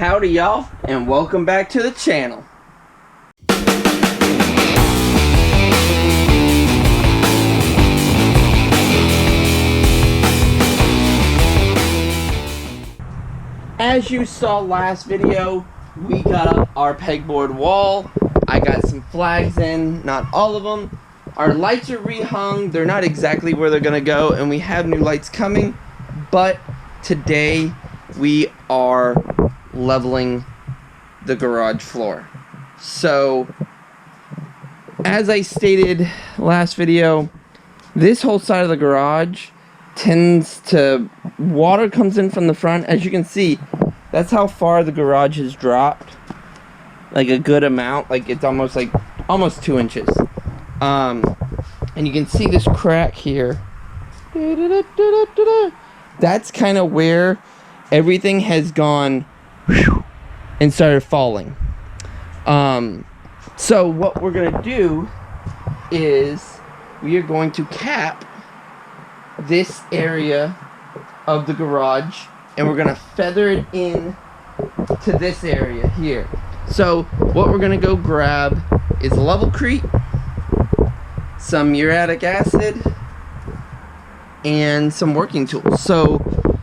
Howdy y'all, and welcome back to the channel. As you saw last video, we got up our pegboard wall. I got some flags in, not all of them. Our lights are rehung. They're not exactly where they're gonna go, and we have new lights coming, but today we are leveling the garage floor. So as I stated last video, this whole side of the garage tends to, water comes in from the front. As you can see, that's how far the garage has dropped, like a good amount. Like it's almost 2 inches. And you can see this crack here. That's kind of where everything has gone and started falling. So what we're gonna do is we are going to cap this area of the garage, and we're gonna feather it in to this area here. So what we're gonna go grab is levelcrete, some muriatic acid, and some working tools. So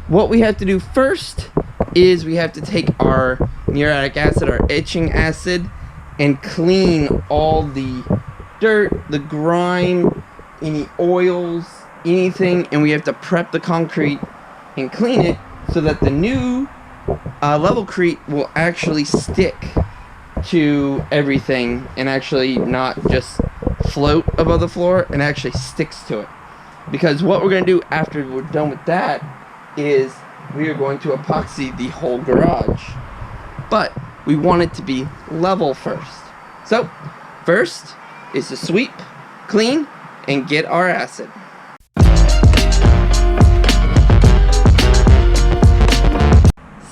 what we have to do first is we have to take our muriatic acid, our etching acid, and clean all the dirt, the grime, any oils, anything, and we have to prep the concrete and clean it so that the new levelcrete will actually stick to everything and actually not just float above the floor, and actually sticks to it. Because what we're going to do after we're done with that is we are going to epoxy the whole garage. But we want it to be level first. So first is to sweep, clean, and get our acid.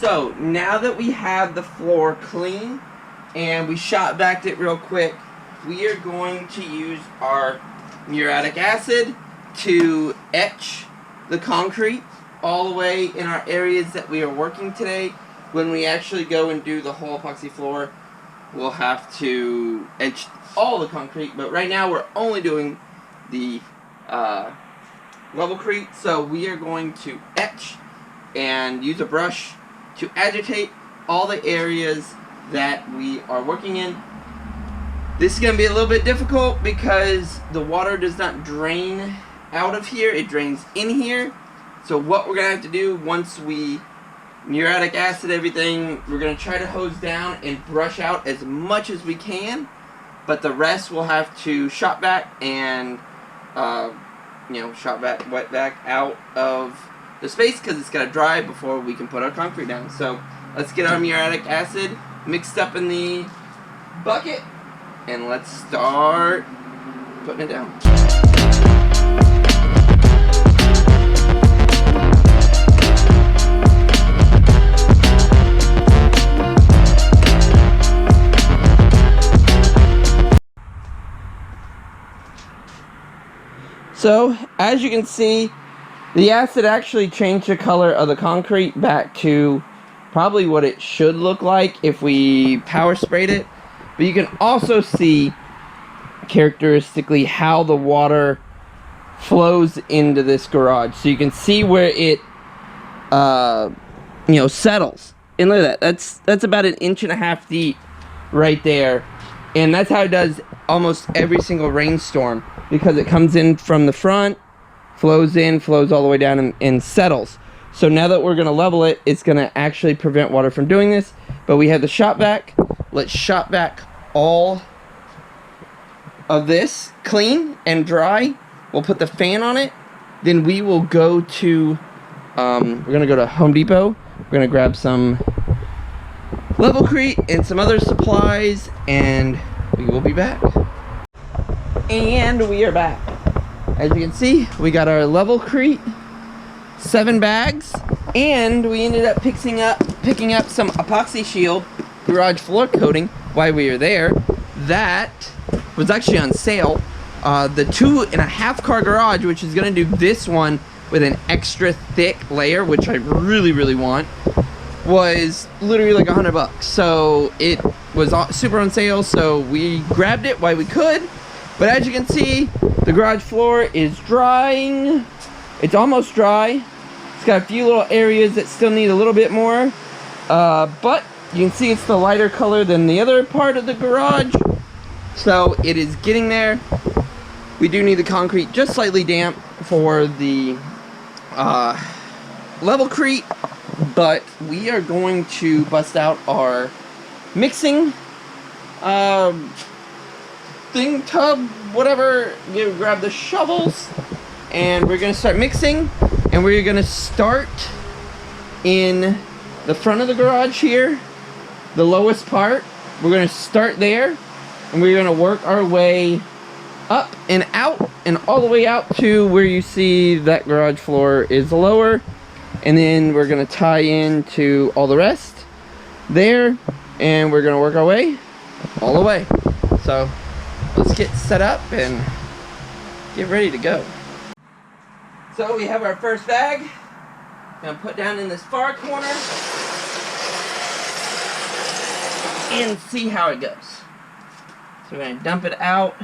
So now that we have the floor clean and we shot backed it real quick, we are going to use our muriatic acid to etch the concrete all the way in our areas that we are working today. When we actually go and do the whole epoxy floor, we'll have to etch all the concrete, but right now we're only doing the levelcrete. So we are going to etch and use a brush to agitate all the areas that we are working in. This is going to be a little bit difficult because the water does not drain out of here, it drains in here. So what we're going to have to do once we muriatic acid everything, we're going to try to hose down and brush out as much as we can, but the rest we'll have to shot back and wet back out of the space because it's got to dry before we can put our concrete down. So let's get our muriatic acid mixed up in the bucket and let's start putting it down. So as you can see, the acid actually changed the color of the concrete back to probably what it should look like if we power sprayed it. But you can also see characteristically how the water flows into this garage. So you can see where it settles. And look at that. That's about 1.5 inches deep right there. And that's how it does almost every single rainstorm, because it comes in from the front, flows in, flows all the way down, and settles. So now that we're going to level it, it's going to actually prevent water from doing this. But we have the shot back. Let's shot back all of this clean and dry. We'll put the fan on it. Then we will go to, we're going to go to Home Depot. We're going to grab some levelcrete and some other supplies, and we will be back. And we are back. As you can see, we got our levelcrete, 7 bags, and we ended up picking up some epoxy shield garage floor coating while we were there. That was actually on sale. The 2.5 car garage, which is going to do this one with an extra thick layer, which I really want, was literally like $100. So it was super on sale, so we grabbed it while we could. But as you can see, the garage floor is drying. It's almost dry. It's got a few little areas that still need a little bit more. But you can see it's the lighter color than the other part of the garage. So it is getting there. We do need the concrete just slightly damp for the levelcrete. But we are going to bust out our mixing thing, tub, whatever. You grab the shovels and we're gonna start mixing, and we're gonna start in the front of the garage here, the lowest part. We're gonna start there, and we're gonna work our way up and out and all the way out to where you see that garage floor is lower, and then we're gonna tie into all the rest there, and we're gonna work our way all the way. So let's get set up and get ready to go. So we have our first bag. Gonna put down in this far corner and see how it goes. So we're gonna dump it out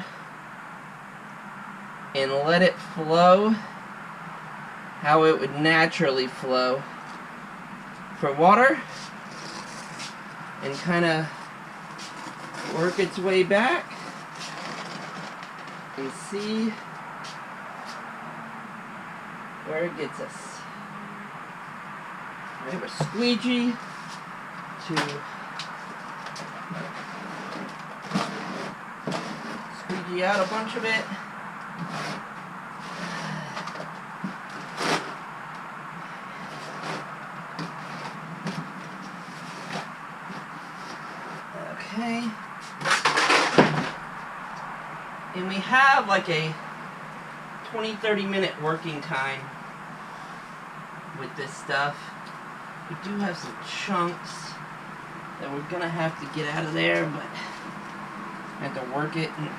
and let it flow how it would naturally flow for water, and kind of work its way back and see where it gets us. We have a squeegee to squeegee out a bunch of it. Okay. And we have like a 20-30 minute working time with this stuff. We do have some chunks that we're gonna have to get out of there, but I have to work it and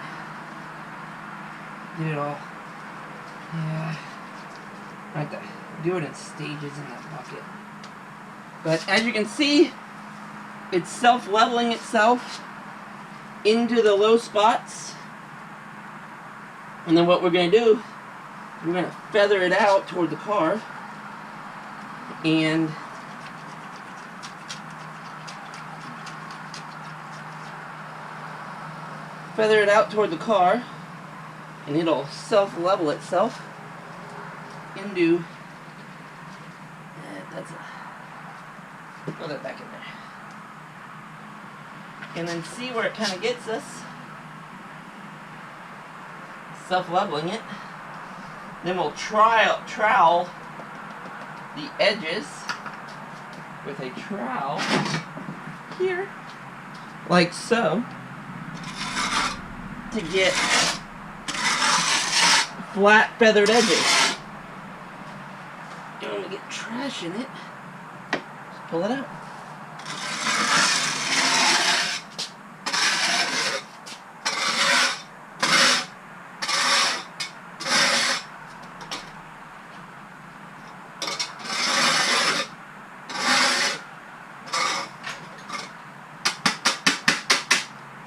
get it all. Yeah, I have to do it in stages in that bucket. But as you can see, it's self-leveling itself into the low spots. And then what we're going to do, we're going to feather it out toward the car. And feather it out toward the car. And it'll self-level itself into... Throw that back in there. And then see where it kind of gets us. Self-leveling it. Then we'll trowel the edges with a trowel here, like so, to get flat feathered edges. And when we get trash in it, just pull it out.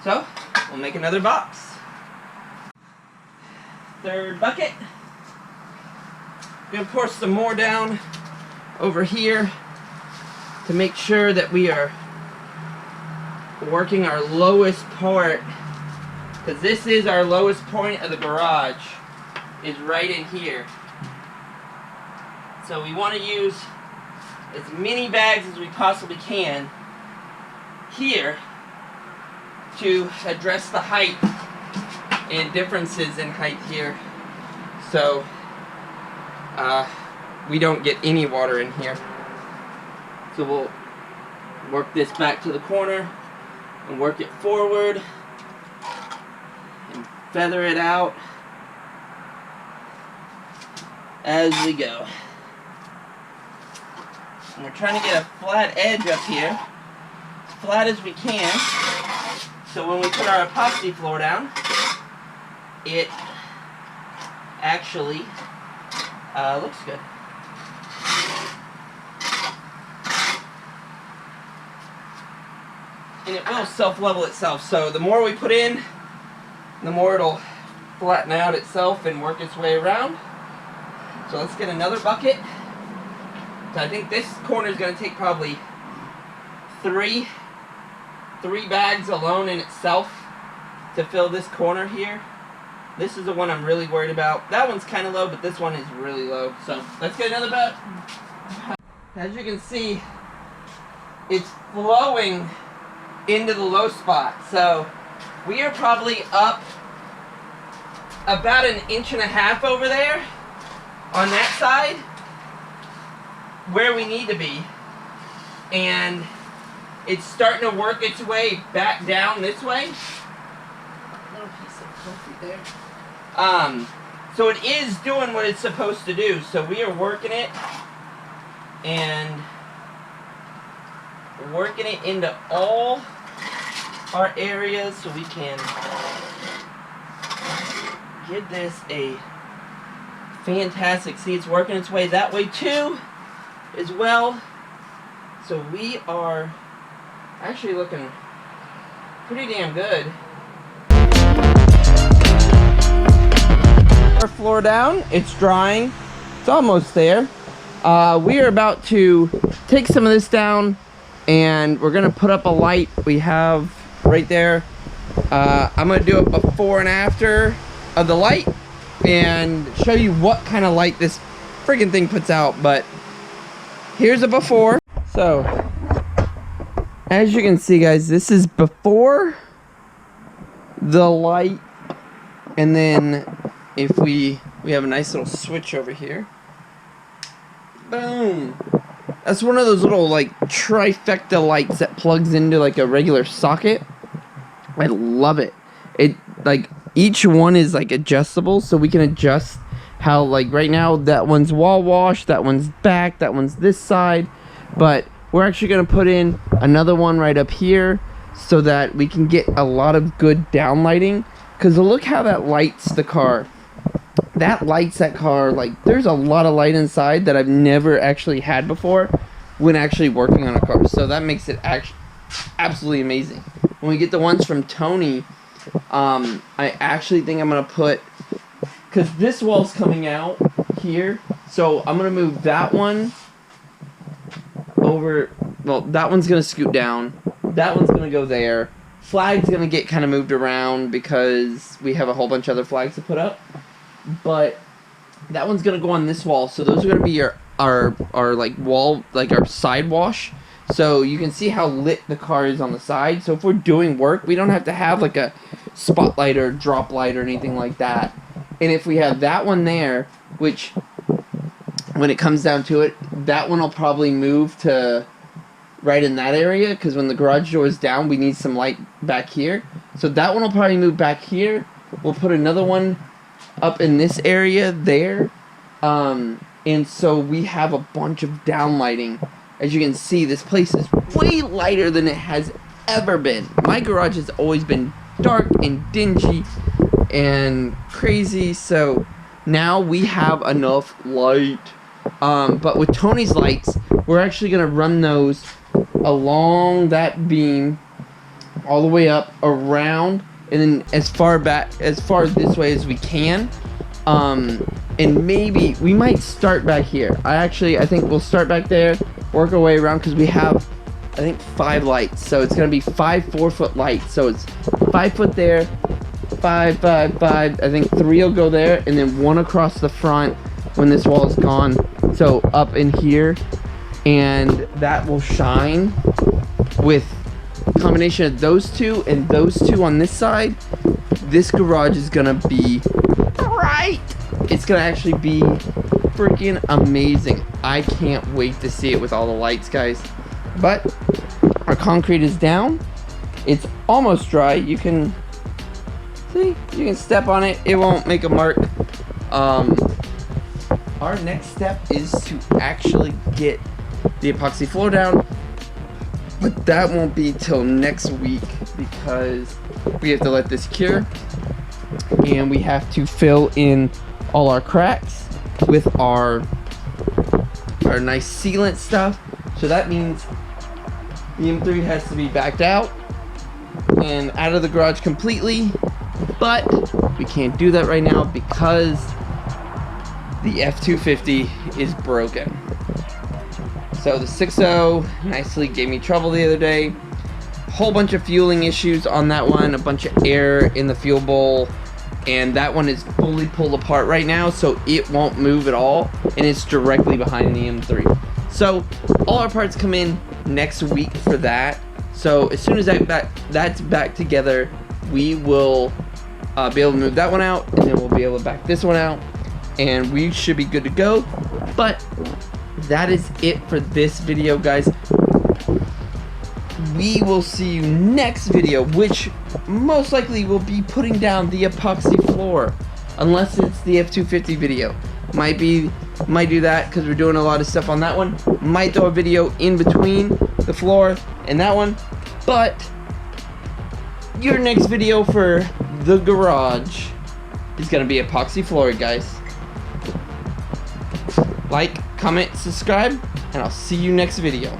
So, we'll make another box. Third bucket. I'm going to pour some more down over here to make sure that we are working our lowest part, because this is our lowest point of the garage, is right in here. So we want to use as many bags as we possibly can here to address the height and differences in height here, so we don't get any water in here. So we'll work this back to the corner and work it forward and feather it out as we go. And we're trying to get a flat edge up here, as flat as we can. So when we put our epoxy floor down, it actually looks good. and it will self-level itself. So the more we put in, the more it'll flatten out itself and work its way around. So let's get another bucket. So I think this corner is going to take probably three bags alone in itself to fill this corner here. This is the one I'm really worried about. That one's kind of low, but this one is really low. So let's get another bag. As you can see, it's flowing into the low spot. So we are probably up about 1.5 inches over there on that side where we need to be. And it's starting to work its way back down this way. Little piece of concrete there. So it is doing what it's supposed to do. So we are working it and working it into all our areas so we can give this a fantastic, see, it's working its way that way too as well. So we are actually looking pretty damn good. Our floor down, it's drying, it's almost there. We are about to take some of this down and we're gonna put up a light we have right there. I'm gonna do a before and after of the light and show you what kind of light this friggin' thing puts out. But here's a before. So as you can see, guys, this is before the light, and then if we have a nice little switch over here. Boom. That's one of those little like trifecta lights that plugs into like a regular socket. I love it. It like each one is like adjustable, so we can adjust how, like right now that one's wall wash, that one's back, that one's this side, but we're actually going to put in another one right up here so that we can get a lot of good down lighting. Because look how that lights the car. That lights that car. Like, there's a lot of light inside that I've never actually had before when actually working on a car. So that makes it actually absolutely amazing. When we get the ones from Tony, I actually think I'm going to put, because this wall's coming out here, so I'm going to move that one over. Well, that one's going to scoot down. That one's going to go there. Flag's going to get kind of moved around because we have a whole bunch of other flags to put up. But that one's going to go on this wall. So those are going to be our like wall, like our side wash. So you can see how lit the car is on the side. So if we're doing work, we don't have to have like a spotlight or drop light or anything like that. And if we have that one there, which when it comes down to it, that one will probably move to right in that area, because when the garage door is down, we need some light back here. So that one will probably move back here. We'll put another one up in this area there. And so we have a bunch of down lighting. As you can see, this place is way lighter than it has ever been. My garage has always been dark and dingy and crazy, so now we have enough light. But with Tony's lights, we're actually going to run those along that beam all the way up, around, and then as far this way as we can. And maybe we might start back here. I think we'll start back there, work our way around, because we have, I think, 5 lights. So it's going to be 5 4-foot lights. So it's 5 foot there, 5, 5, 5. I think 3 will go there, and then 1 across the front when this wall is gone. So up in here, and that will shine with a combination of those 2 and those 2 on this side. This garage is going to be bright. It's going to actually be freaking amazing. I can't wait to see it with all the lights, guys. But our concrete is down. It's almost dry. You can see, you can step on it. It won't make a mark. Our next step is to actually get the epoxy floor down. But that won't be till next week, because we have to let this cure. And we have to fill in all our cracks with our nice sealant stuff. So that means The M3 has to be backed out and out of the garage completely, but we can't do that right now because the F250 is broken. So the 6.0 nicely gave me trouble the other day. Whole bunch of fueling issues on that one, a bunch of air in the fuel bowl, and that one is fully pulled apart right now, so it won't move at all, and it's directly behind the M3. So all our parts come in next week for that. So as soon as that's back together, we will be able to move that one out, and then we'll be able to back this one out, and we should be good to go. But that is it for this video, guys. We will see you next video, which most likely will be putting down the epoxy floor, unless it's the F250 video. Might do that because we're doing a lot of stuff on that one. Might throw a video in between the floor and that one, but your next video for the garage is gonna be epoxy floor, guys. Like, comment, subscribe, and I'll see you next video.